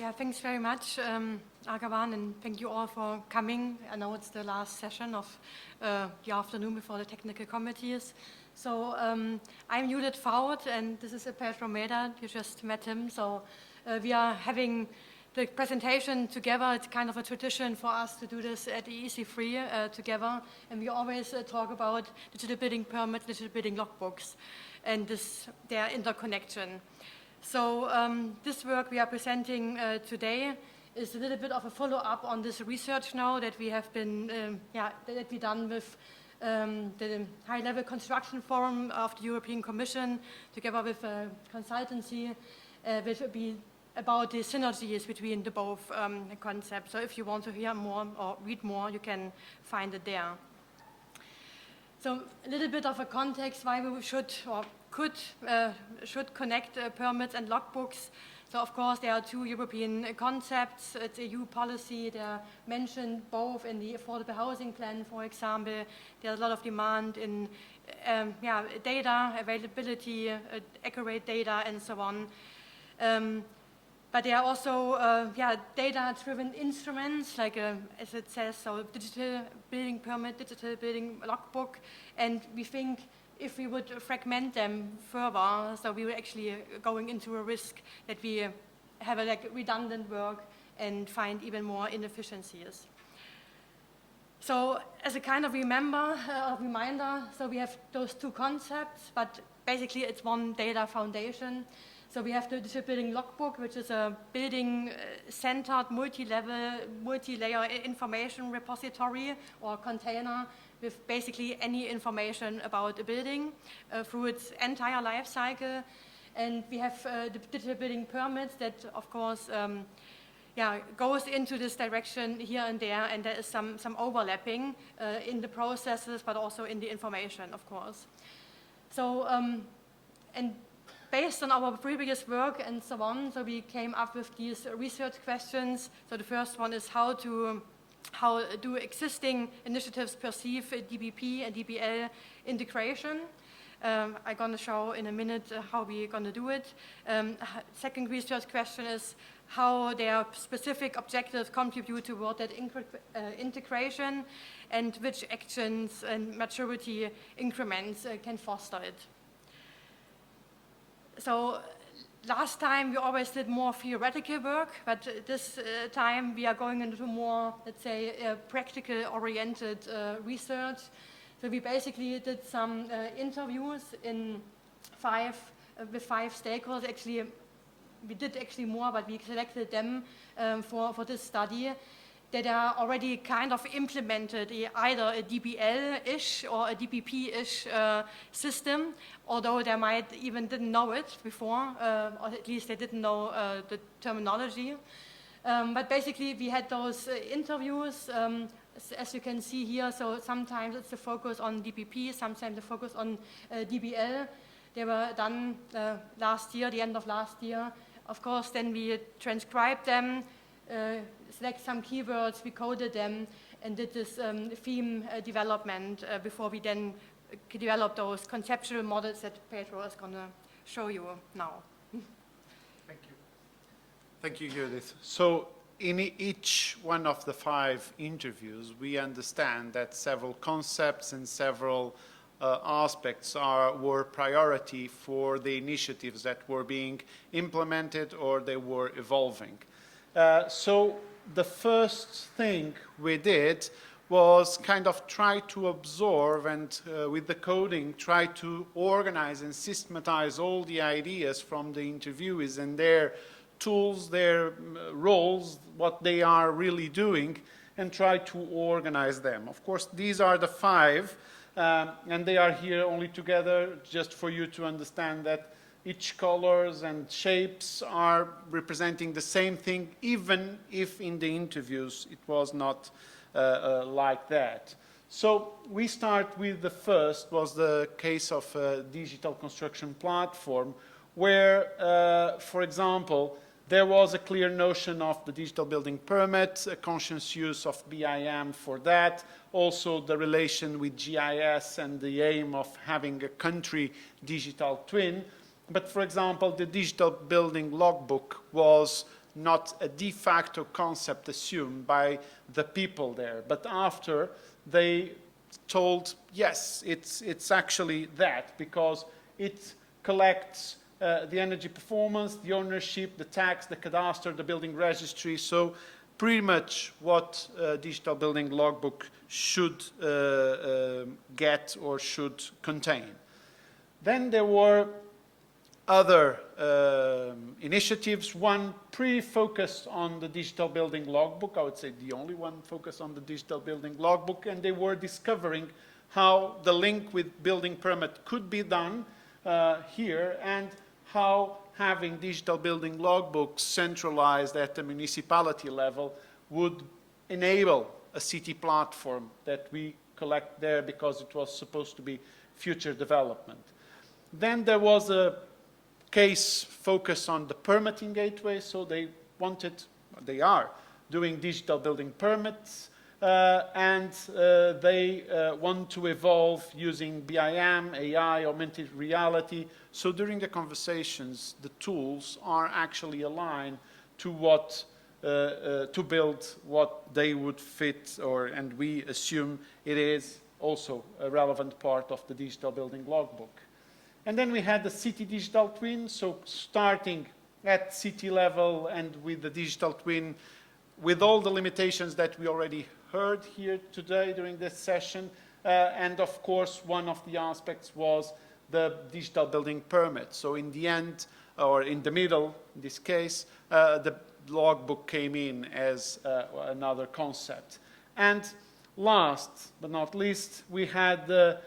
Yeah, thanks very much, Agavan, and thank you all for coming. I know it's the last session of the afternoon before the technical committees. So I'm Judith Fauth, and this is Pedro Meda. You just met him. So we are having the presentation together. It's kind of a tradition for us to do this at the EC3 together, and we always talk about digital building permits, digital building logbooks, and their interconnection. So this work we are presenting today is a little bit of a follow-up on this research now that we have been, that we done with the high-level construction forum of the European Commission together with a consultancy, which will be about the synergies between the both concepts. So if you want to hear more or read more, you can find it there. So a little bit of a context why we should or should connect permits and logbooks. So of course there are two European concepts. It's EU policy. They're mentioned both in the affordable housing plan, for example. There's a lot of demand in data availability, accurate data, and so on. But there are also data-driven instruments, like as it says, so digital building permit, digital building logbook, and we think if we would fragment them further, so we were actually going into a risk that we have a redundant work and find even more inefficiencies. So as a kind of reminder, so we have those two concepts, but basically it's one data foundation. So we have the digital building logbook, which is a building-centered, multi-layer information repository or container with basically any information about a building through its entire life cycle. And we have the digital building permits that, of course, goes into this direction here and there, and there is some overlapping in the processes, but also in the information, of course. So, and based on our previous work and so on, so we came up with these research questions. So the first one is how do existing initiatives perceive DBP and DBL integration? I'm going to show in a minute how we're going to do it. Second research question is how their specific objectives contribute toward that integration, and which actions and maturity increments can foster it. So last time we always did more theoretical work, but this time we are going into more, let's say, practical-oriented research. So we basically did some interviews with five stakeholders. Actually, we did actually more, but we selected them for this study that are already kind of implemented either a DBL-ish or a DBP-ish system, although they might even didn't know it before, or at least they didn't know the terminology. But basically we had those interviews, as you can see here, so sometimes it's the focus on DBP, sometimes the focus on DBL. They were done last year, the end of last year. Of course, then we transcribed them, select some keywords, we coded them, and did this theme development before we then developed those conceptual models that Pedro is going to show you now. Thank you. Thank you, Judith. So in each one of the 5 interviews, we understand that several concepts and several aspects were priority for the initiatives that were being implemented or they were evolving. So the first thing we did was kind of try to absorb and with the coding try to organize and systematize all the ideas from the interviewees and their tools, their roles, what they are really doing, and try to organize them. Of course, these are the 5, and they are here only together just for you to understand that each colors and shapes are representing the same thing, even if in the interviews it was not like that. So we start with the first, was the case of a digital construction platform, where, for example, there was a clear notion of the digital building permit, a conscious use of BIM for that, also the relation with GIS and the aim of having a country digital twin. But for example, the digital building logbook was not a de facto concept assumed by the people there, but after they told, yes, it's actually that, because it collects the energy performance, the ownership, the tax, the cadastre, the building registry. So pretty much what Digital Building Logbook should get or should contain. Then there were other initiatives, one pretty focused on the Digital Building Logbook, I would say the only one focused on the Digital Building Logbook, and they were discovering how the link with building permit could be done here, and how having Digital Building Logbooks centralized at the municipality level would enable a city platform that we collect there, because it was supposed to be future development. Then there was a case focused on the permitting gateway, so they are doing digital building permits, and they want to evolve using BIM, AI, augmented reality. So during the conversations, the tools are actually aligned to what to build what they would fit, and we assume it is also a relevant part of the Digital Building Logbook. And then we had the city digital twin, so starting at city level and with the digital twin, with all the limitations that we already heard here today during this session. And of course, one of the aspects was the digital building permit. So in the end, or in the middle, in this case, the logbook came in as another concept. And last but not least, we had the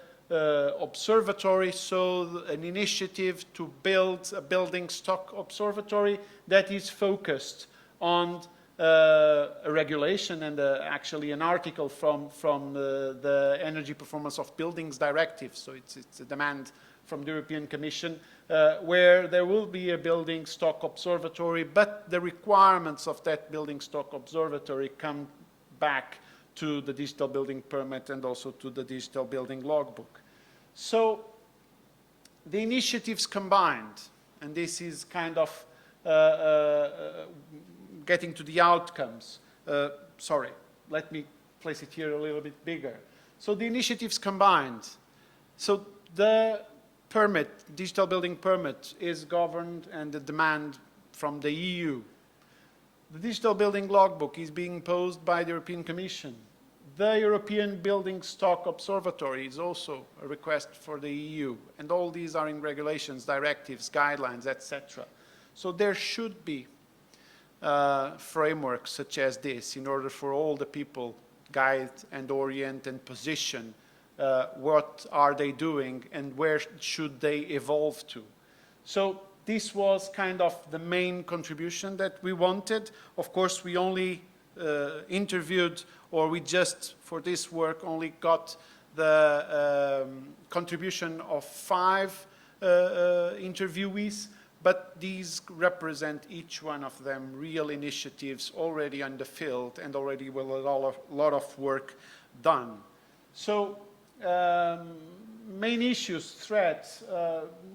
observatory, so an initiative to build a building stock observatory that is focused on a regulation and actually an article from the Energy Performance of Buildings Directive. So it's a demand from the European Commission where there will be a building stock observatory, but the requirements of that building stock observatory come back to the digital building permit and also to the digital building logbook. So the initiatives combined, and this is kind of getting to the outcomes. Sorry, let me place it here a little bit bigger. So the initiatives combined. So the permit, digital building permit, is governed and the demand from the EU. The digital building logbook is being imposed by the European Commission. The European Building Stock Observatory is also a request for the EU, and all these are in regulations, directives, guidelines, etc. So there should be frameworks such as this in order for all the people guide and orient and position what are they doing and where should they evolve to. So this was kind of the main contribution that we wanted. Of course, we only interviewed, or we just, for this work, only got the contribution of 5 interviewees, but these represent each one of them real initiatives already on the field and already with a lot of work done. So main issues, threats,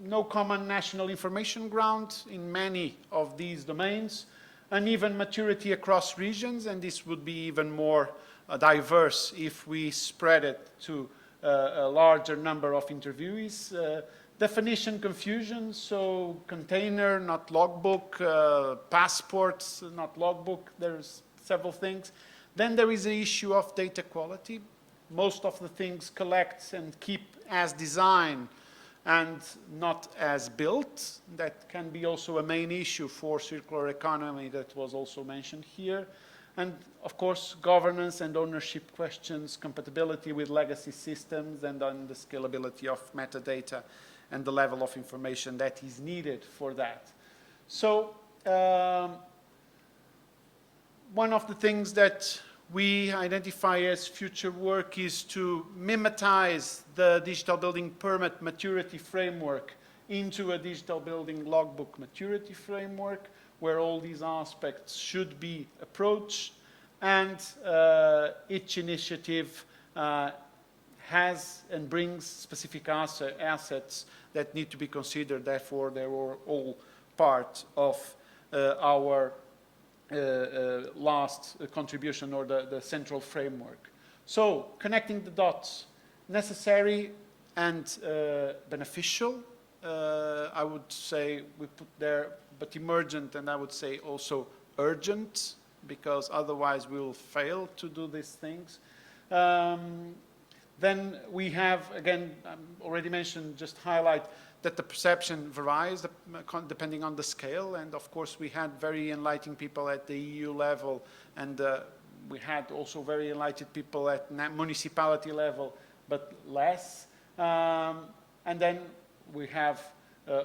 no common national information ground in many of these domains, uneven maturity across regions, and this would be even more diverse if we spread it to a larger number of interviewees. Definition confusion, so container, not logbook, passports, not logbook, there's several things. Then there is the issue of data quality. Most of the things collect and keep as design and not as built. That can be also a main issue for circular economy that was also mentioned here. And of course, governance and ownership questions, compatibility with legacy systems, and on the scalability of metadata and the level of information that is needed for that. So one of the things that we identify as future work is to mimetize the digital building permit maturity framework into a digital building logbook maturity framework, where all these aspects should be approached, and each initiative has and brings specific assets that need to be considered. Therefore, they were all part of our last contribution or the central framework. So, connecting the dots, necessary and beneficial. I would say we put there, but emergent, and I would say also urgent, because otherwise we will fail to do these things. Then we have, again, already mentioned, just highlight that the perception varies depending on the scale, and of course we had very enlightened people at the EU level, and we had also very enlightened people at municipality level, but less. And then we have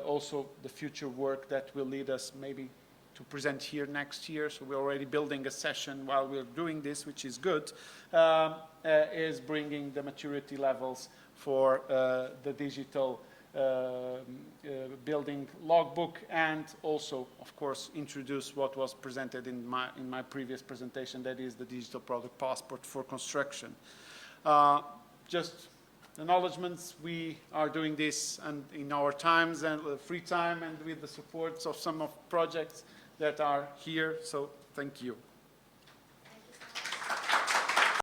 also the future work that will lead us maybe to present here next year. So we're already building a session while we're doing this, which is good, is bringing the maturity levels for the digital building logbook, and also, of course, introduce what was presented in my previous presentation, that is the digital product passport for construction. Just acknowledgements, we are doing this and in our times and free time and with the supports of some of projects that are here, so thank you.